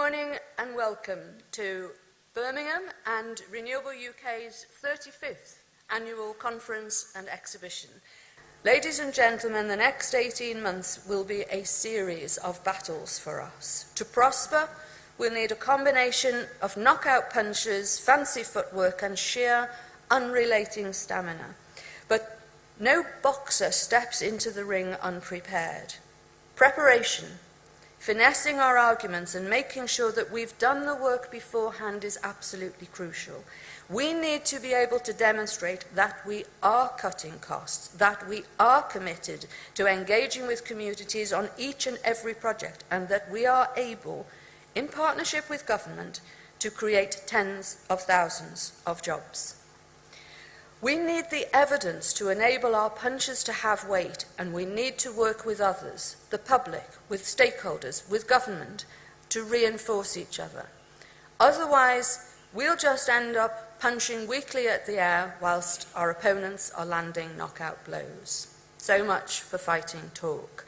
morning and welcome to Birmingham and Renewable UK's 35th annual conference and exhibition. Ladies and gentlemen, the next 18 months will be a series of battles for us. To prosper, we'll need a combination of knockout punches, fancy footwork and sheer, unrelating stamina. But no boxer steps into the ring unprepared. Preparation, finessing our arguments and making sure that we've done the work beforehand is absolutely crucial. We need to be able to demonstrate that we are cutting costs, that we are committed to engaging with communities on each and every project, and that we are able, in partnership with government, to create tens of thousands of jobs. We need the evidence to enable our punches to have weight, and we need to work with others, the public, with stakeholders, with government, to reinforce each other. Otherwise, we'll just end up punching weakly at the air whilst our opponents are landing knockout blows. So much for fighting talk.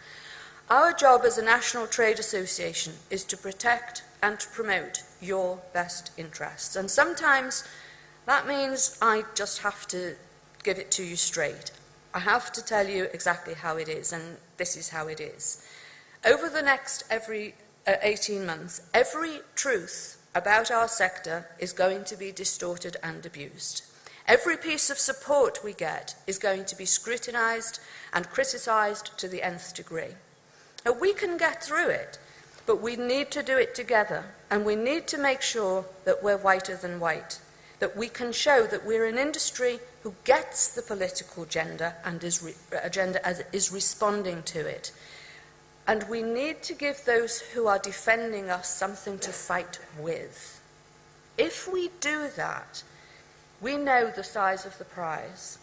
Our job as a national trade association is to protect and to promote your best interests. And sometimes that means I just have to give it to you straight. I have to tell you exactly how it is, and this is how it is. Over the next 18 months, every truth about our sector is going to be distorted and abused. Every piece of support we get is going to be scrutinised and criticised to the nth degree. Now, we can get through it, but we need to do it together, and we need to make sure that we're whiter than white, that we can show that we're an industry who gets the political agenda and is responding to it. And we need to give those who are defending us something to fight with. If we do that, we know the size of the prize.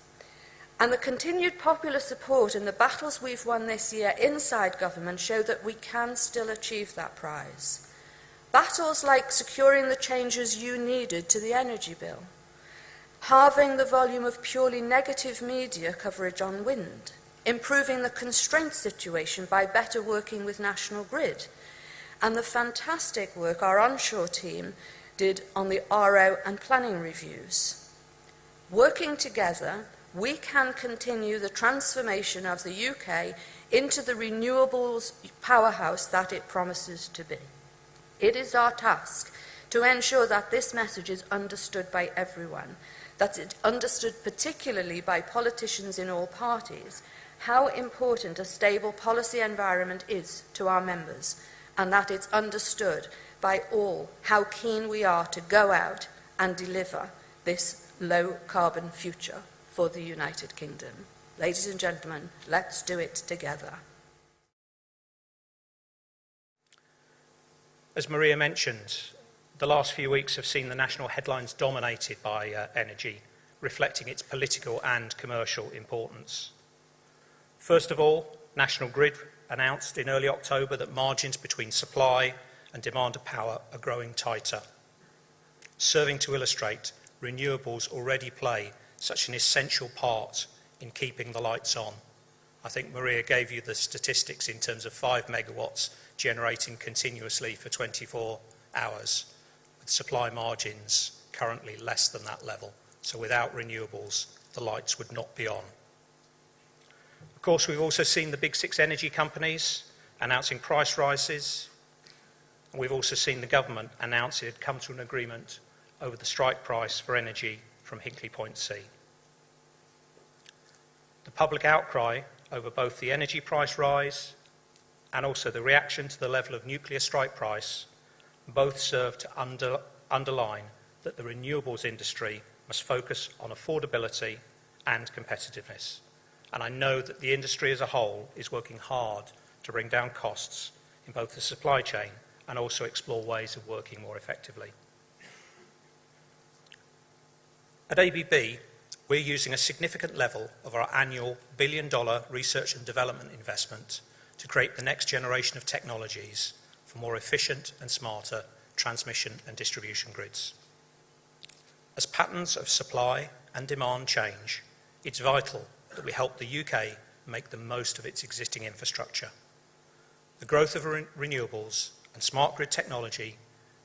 And the continued popular support and the battles we've won this year inside government show that we can still achieve that prize. Battles like securing the changes you needed to the energy bill, halving the volume of purely negative media coverage on wind, improving the constraint situation by better working with National Grid, and the fantastic work our onshore team did on the RO and planning reviews. Working together, we can continue the transformation of the UK into the renewables powerhouse that it promises to be. It is our task to ensure that this message is understood by everyone, that it's understood particularly by politicians in all parties, how important a stable policy environment is to our members, and that it's understood by all how keen we are to go out and deliver this low-carbon future for the United Kingdom. Ladies and gentlemen, let's do it together. As Maria mentioned, the last few weeks have seen the national headlines dominated by energy, reflecting its political and commercial importance. First of all, National Grid announced in early October that margins between supply and demand of power are growing tighter. Serving to illustrate, renewables already play such an essential part in keeping the lights on. I think Maria gave you the statistics in terms of 5 megawatts generating continuously for 24 hours, with supply margins currently less than that level. So without renewables, the lights would not be on. Of course, we've also seen the big 6 energy companies announcing price rises. And we've also seen the government announce it had come to an agreement over the strike price for energy from Hinkley Point C. The public outcry over both the energy price rise and also the reaction to the level of nuclear strike price both serve to underline that the renewables industry must focus on affordability and competitiveness. And I know that the industry as a whole is working hard to bring down costs in both the supply chain and also explore ways of working more effectively. At ABB, we're using a significant level of our annual billion-dollar research and development investment to create the next generation of technologies for more efficient and smarter transmission and distribution grids. As patterns of supply and demand change, it's vital that we help the UK make the most of its existing infrastructure. The growth of renewables and smart grid technology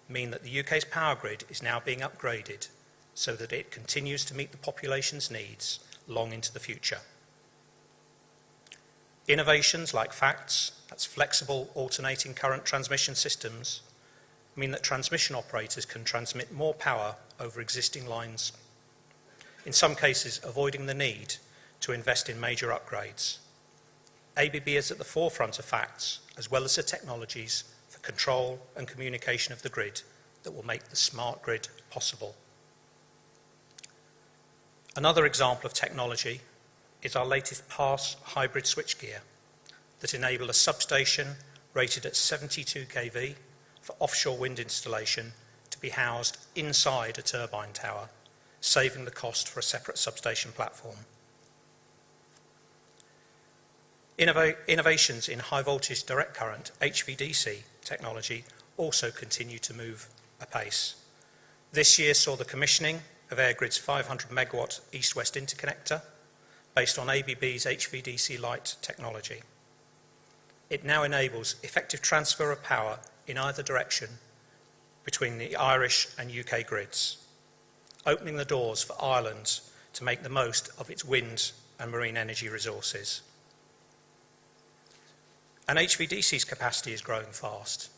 mean that the UK's power grid is now being upgraded so that it continues to meet the population's needs long into the future. Innovations like FACTS, that's flexible alternating current transmission systems, mean that transmission operators can transmit more power over existing lines, in some cases avoiding the need to invest in major upgrades. ABB is at the forefront of FACTS, as well as the technologies for control and communication of the grid that will make the smart grid possible. Another example of technology is our latest PASS hybrid switchgear that enable a substation rated at 72 kV for offshore wind installation to be housed inside a turbine tower, saving the cost for a separate substation platform. Innovations in high voltage direct current HVDC technology also continue to move apace. This year saw the commissioning of EirGrid's 500 megawatt east-west interconnector based on ABB's HVDC Lite technology. It now enables effective transfer of power in either direction between the Irish and UK grids, opening the doors for Ireland to make the most of its wind and marine energy resources. And HVDC's capacity is growing fast.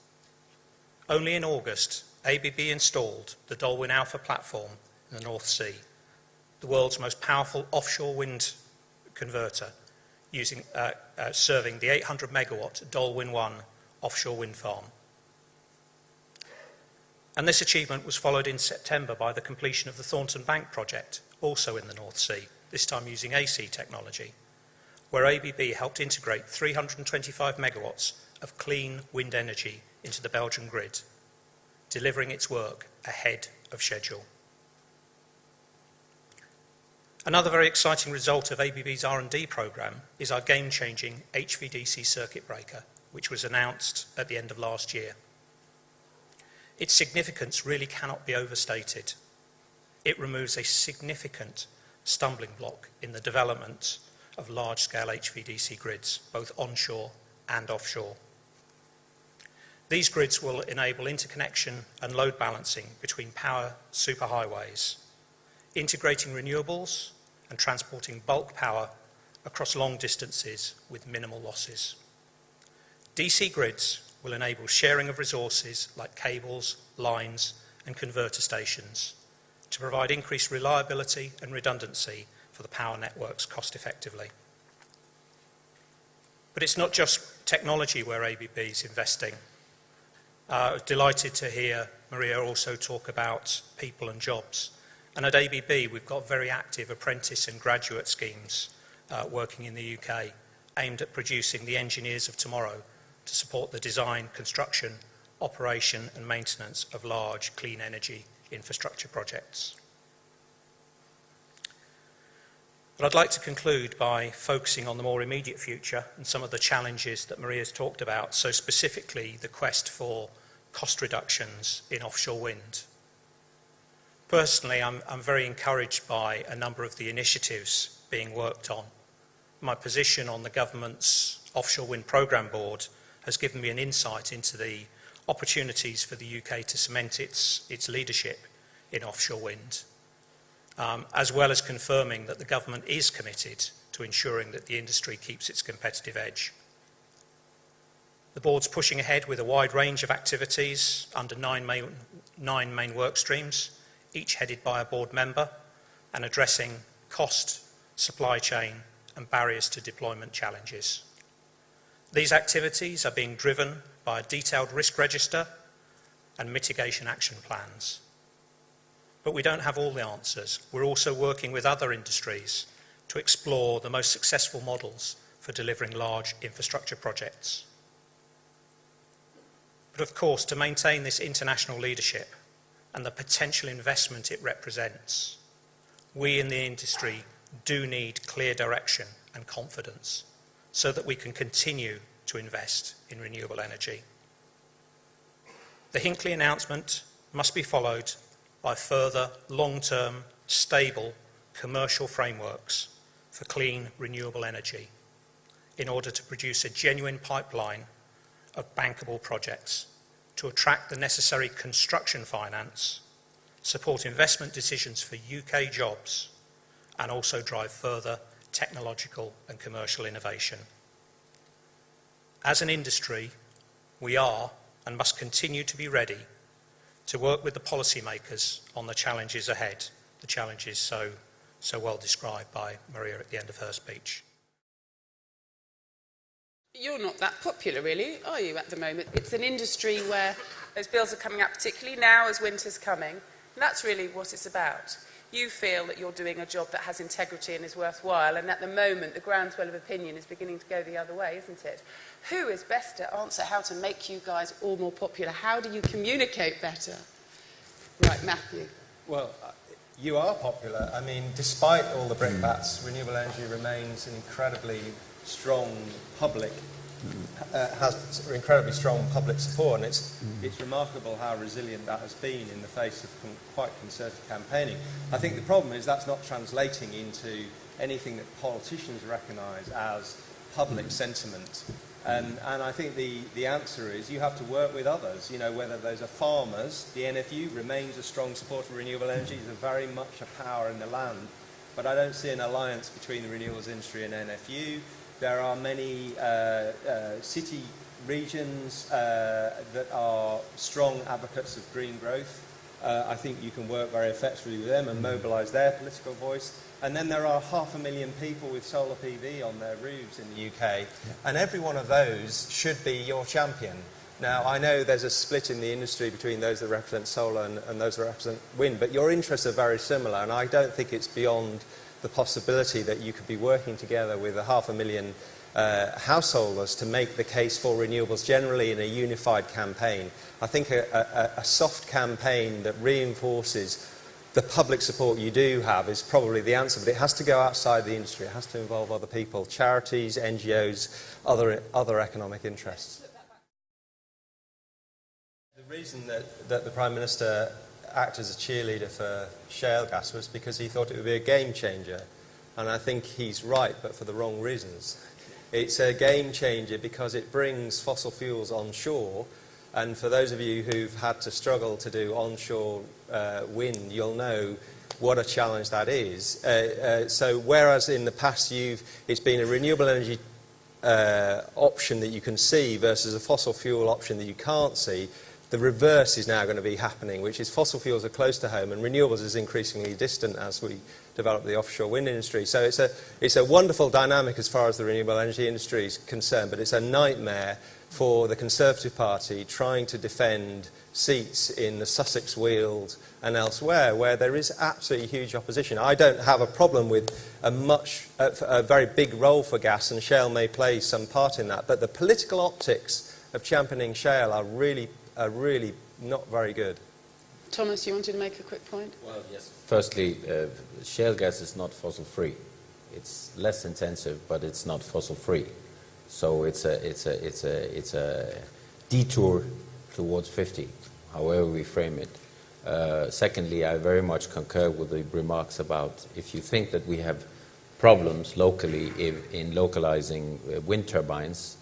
Only in August, ABB installed the Dolwyn Alpha platform in the North Sea, the world's most powerful offshore wind converter, serving the 800 megawatt Dolwyn 1 offshore wind farm. And this achievement was followed in September by the completion of the Thornton Bank project, also in the North Sea, this time using AC technology, where ABB helped integrate 325 megawatts of clean wind energy into the Belgian grid, delivering its work ahead of schedule. Another very exciting result of ABB's R&D programme is our game-changing HVDC circuit breaker, which was announced at the end of last year. Its significance really cannot be overstated. It removes a significant stumbling block in the development of large-scale HVDC grids, both onshore and offshore. These grids will enable interconnection and load balancing between power superhighways, integrating renewables and transporting bulk power across long distances with minimal losses. DC grids will enable sharing of resources like cables, lines, and converter stations to provide increased reliability and redundancy for the power networks cost effectively. But it's not just technology where ABB is investing. I was delighted to hear Maria also talk about people and jobs. And at ABB, we've got very active apprentice and graduate schemes working in the UK, aimed at producing the engineers of tomorrow to support the design, construction, operation and maintenance of large clean energy infrastructure projects. But I'd like to conclude by focusing on the more immediate future and some of the challenges that Maria's talked about, so specifically the quest for cost reductions in offshore wind. Personally, I'm very encouraged by a number of the initiatives being worked on. My position on the government's offshore wind programme board has given me an insight into the opportunities for the UK to cement its leadership in offshore wind, as well as confirming that the government is committed to ensuring that the industry keeps its competitive edge. The board's pushing ahead with a wide range of activities under nine main work streams, each headed by a board member, and addressing cost, supply chain, and barriers to deployment challenges. These activities are being driven by a detailed risk register and mitigation action plans. But we don't have all the answers. We're also working with other industries to explore the most successful models for delivering large infrastructure projects. But of course, to maintain this international leadership and the potential investment it represents, we in the industry do need clear direction and confidence so that we can continue to invest in renewable energy. The Hinkley announcement must be followed by further long-term, stable commercial frameworks for clean renewable energy in order to produce a genuine pipeline of bankable projects to attract the necessary construction finance, support investment decisions for UK jobs, and also drive further technological and commercial innovation. As an industry, we are and must continue to be ready to work with the policymakers on the challenges ahead, the challenges so well described by Maria at the end of her speech. You're not that popular, really, are you, at the moment? It's an industry where those bills are coming up, particularly now as winter's coming, and that's really what it's about. You feel that you're doing a job that has integrity and is worthwhile, and at the moment the groundswell of opinion is beginning to go the other way, isn't it? Who is best to answer how to make you guys all more popular? How do you communicate better? Right, Matthew. Well, you are popular. I mean, despite all the brickbats, renewable energy remains an incredibly strong public, has incredibly strong public support, and it's remarkable how resilient that has been in the face of quite concerted campaigning. I think the problem is that's not translating into anything that politicians recognise as public sentiment. And I think the answer is you have to work with others, you know, whether those are farmers. The NFU remains a strong supporter of renewable energy, is very much a power in the land, but I don't see an alliance between the renewables industry and NFU. There are many city regions that are strong advocates of green growth. I think you can work very effectively with them and mobilise their political voice. And then there are 500,000 people with solar PV on their roofs in the UK, and every one of those should be your champion. Now, I know there's a split in the industry between those that represent solar and those that represent wind, but your interests are very similar, and I don't think it's beyond the possibility that you could be working together with 500,000 householders to make the case for renewables generally in a unified campaign. I think a soft campaign that reinforces the public support you do have is probably the answer, but it has to go outside the industry. It has to involve other people, charities, NGOs, other economic interests. The reason that the Prime Minister acted as a cheerleader for shale gas was because he thought it would be a game changer. And I think he's right, but for the wrong reasons. It's a game changer because it brings fossil fuels onshore. And for those of you who've had to struggle to do onshore wind, you'll know what a challenge that is. So whereas in the past it's been a renewable energy option that you can see versus a fossil fuel option that you can't see, the reverse is now going to be happening, which is fossil fuels are close to home and renewables is increasingly distant as we develop the offshore wind industry. So it's a wonderful dynamic as far as the renewable energy industry is concerned, but it's a nightmare for the Conservative Party trying to defend seats in the Sussex Weald and elsewhere where there is absolutely huge opposition. I don't have a problem with a very big role for gas, and shale may play some part in that, but the political optics of championing shale are really not very good. Thomas, you wanted to make a quick point? Well, yes. Firstly, shale gas is not fossil-free. It's less intensive, but it's not fossil-free. So it's a detour towards 50, however we frame it. Secondly, I very much concur with the remarks about if you think that we have problems locally in localizing wind turbines,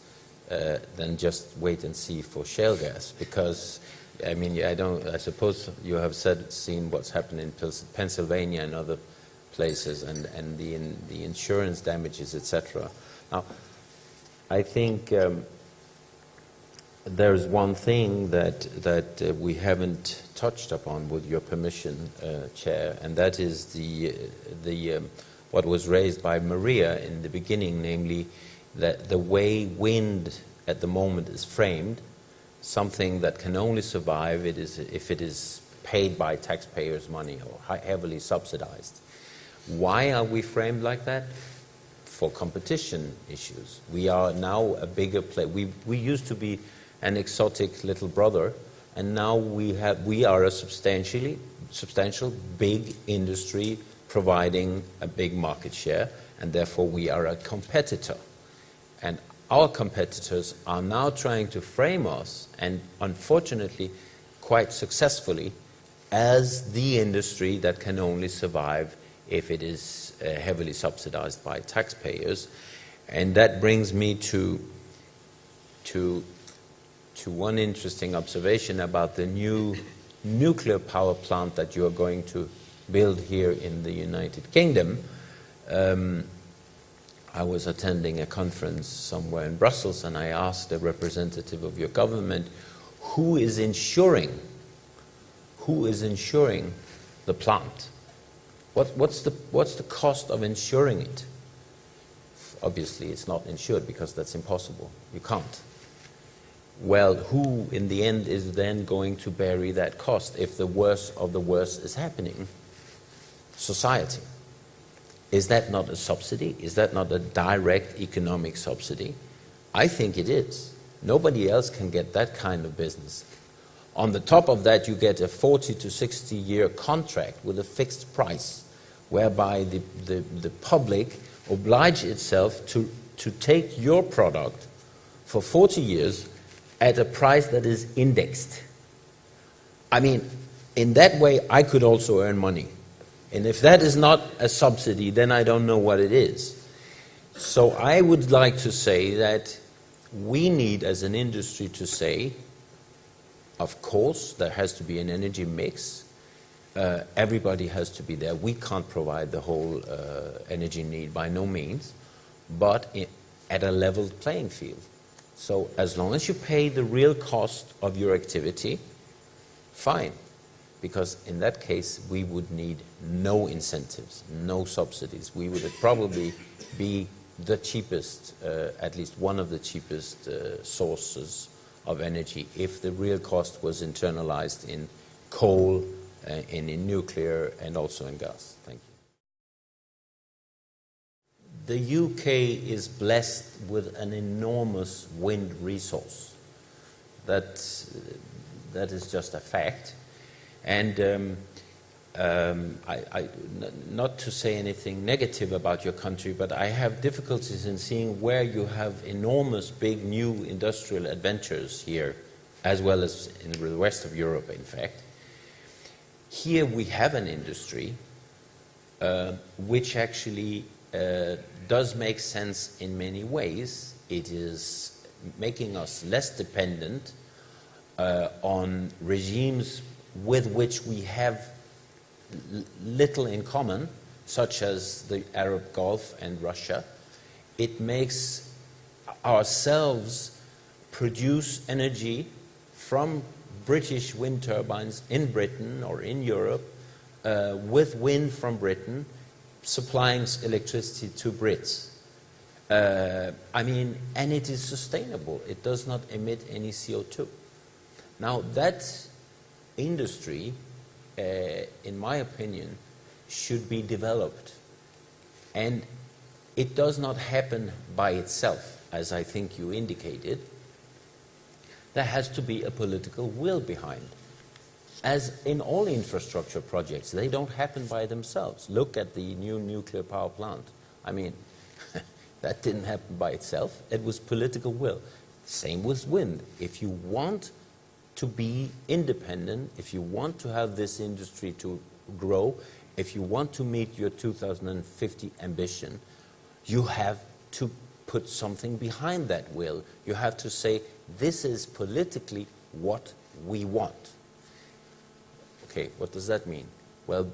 then just wait and see for shale gas. Because, I mean, I suppose you have seen what's happened in Pennsylvania and other places, and the insurance damages, etc. Now, I think there's one thing that we haven't touched upon, with your permission, Chair, and that is the what was raised by Maria in the beginning, namely that the way wind at the moment is framed, something that can only survive if it is paid by taxpayers' money or heavily subsidized. Why are we framed like that? For competition issues. We are now a bigger player. We used to be an exotic little brother, and now we are a substantial big industry providing a big market share, and therefore we are a competitor. And our competitors are now trying to frame us, and unfortunately quite successfully, as the industry that can only survive if it is heavily subsidized by taxpayers. And that brings me to one interesting observation about the new nuclear power plant that you are going to build here in the United Kingdom. I was attending a conference somewhere in Brussels, and I asked a representative of your government, who is insuring the plant? What's the cost of insuring it? Obviously, it's not insured because that's impossible. You can't. Well, who in the end is then going to bear that cost if the worst of the worst is happening? Society. Is that not a subsidy? Is that not a direct economic subsidy? I think it is. Nobody else can get that kind of business. On the top of that, you get a 40 to 60-year contract with a fixed price, whereby the public oblige itself to take your product for 40 years at a price that is indexed. I mean, in that way, I could also earn money. And if that is not a subsidy, then I don't know what it is. So I would like to say that we need, as an industry, to say, of course, there has to be an energy mix. Everybody has to be there. We can't provide the whole energy need by no means, but at a level playing field. So as long as you pay the real cost of your activity, fine. Because in that case, we would need no incentives, no subsidies. We would probably be the cheapest, at least one of the cheapest sources of energy if the real cost was internalized in coal, and in nuclear, and also in gas. Thank you. The UK is blessed with an enormous wind resource. That is just a fact. And not to say anything negative about your country, but I have difficulties in seeing where you have enormous, big, new industrial adventures here, as well as in the rest of Europe, in fact. Here we have an industry which actually does make sense in many ways. It is making us less dependent on regimes with which we have little in common, such as the Arab Gulf and Russia. It makes ourselves produce energy from British wind turbines in Britain or in Europe with wind from Britain, supplying electricity to Brits. I mean, and it is sustainable. It does not emit any CO2. Now, that industry, in my opinion, should be developed. And it does not happen by itself, as I think you indicated. There has to be a political will behind. As in all infrastructure projects, they don't happen by themselves. Look at the new nuclear power plant. I mean, that didn't happen by itself. It was political will. Same with wind. If you want to be independent, if you want to have this industry to grow, if you want to meet your 2050 ambition, you have to put something behind that will. You have to say, this is politically what we want. Okay, what does that mean? Well,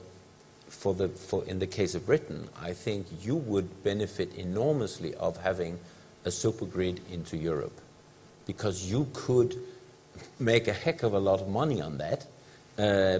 in the case of Britain, I think you would benefit enormously of having a supergrid into Europe, because you could make a heck of a lot of money on that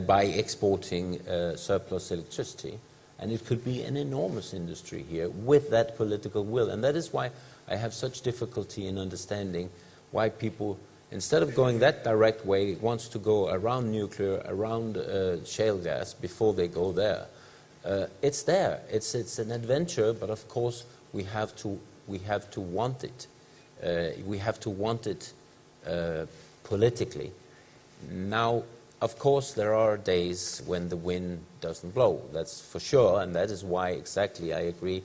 by exporting surplus electricity, and it could be an enormous industry here with that political will. And that is why I have such difficulty in understanding why people, instead of going that direct way, wants to go around nuclear, around shale gas before they go there. It's there. It's an adventure, but of course we have to want it. We have to want it politically. Now, of course, there are days when the wind doesn't blow. That's for sure, and that is why exactly I agree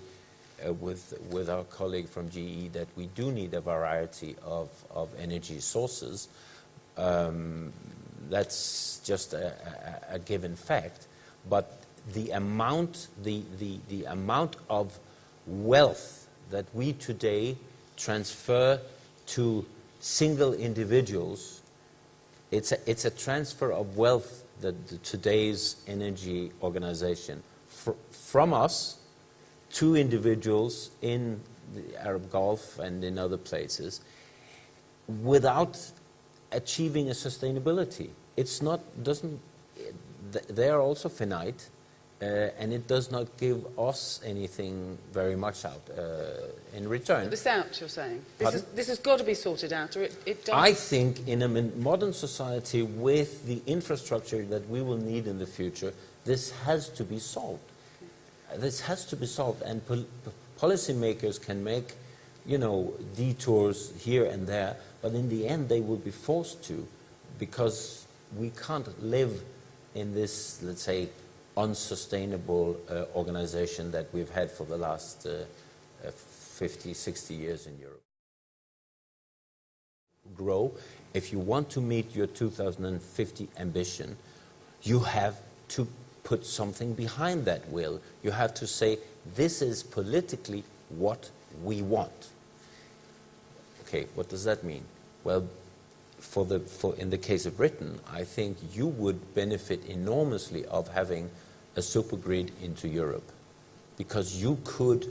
with our colleague from GE that we do need a variety of energy sources. That's just a given fact. But the amount of wealth that we today transfer to single individuals, it's a transfer of wealth that today's energy organization, from us to individuals in the Arab Gulf and in other places, without achieving a sustainability. It's not, doesn't, they are also finite, and it does not give us anything very much out in return. This out, you're saying? This has got to be sorted out, or it does. I think in a modern society with the infrastructure that we will need in the future, this has to be solved. This has to be solved, and policymakers can make, you know, detours here and there, but in the end they will be forced to, because we can't live in this, let's say, unsustainable organization that we've had for the last 50, 60 years in Europe. Grow. If you want to meet your 2050 ambition, you have to put something behind that will. You have to say, this is politically what we want. Okay, what does that mean? Well, in the case of Britain, I think you would benefit enormously of having a supergrid into Europe, because you could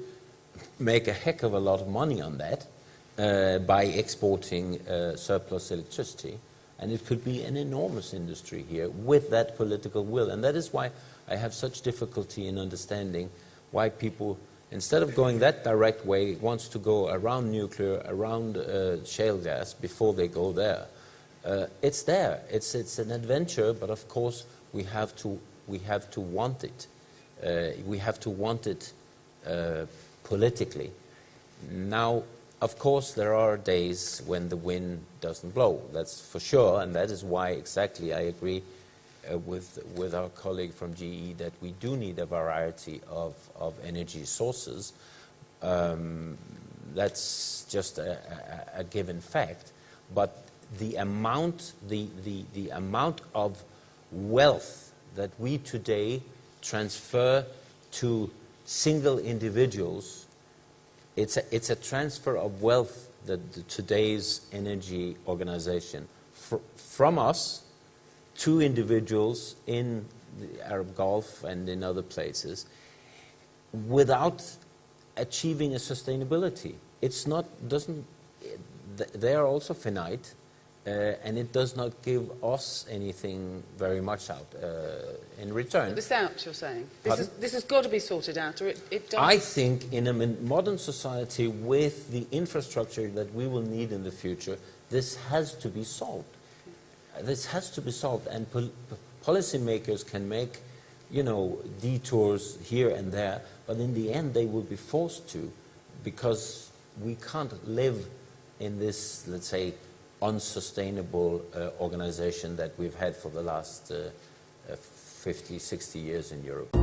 make a heck of a lot of money on that by exporting surplus electricity, and it could be an enormous industry here with that political will. And that is why I have such difficulty in understanding why people, instead of going that direct way, wants to go around nuclear, around shale gas before they go there. It's there. It's an adventure, but of course we have to want it. We have to want it politically. Now, of course, there are days when the wind doesn't blow. That's for sure, and that is why exactly I agree with our colleague from GE that we do need a variety of energy sources. That's just a given fact. But the amount of wealth that we today transfer to single individuals, it's a transfer of wealth that today's energy organization, from us to individuals in the Arab Gulf and in other places, without achieving a sustainability. It's not, doesn't, they are also finite, and it does not give us anything very much out in return. This out, you're saying? This has got to be sorted out, or it does. I think in a modern society with the infrastructure that we will need in the future, this has to be solved. This has to be solved, and policymakers can make, you know, detours here and there, but in the end they will be forced to, because we can't live in this, let's say, unsustainable organization that we've had for the last 50, 60 years in Europe.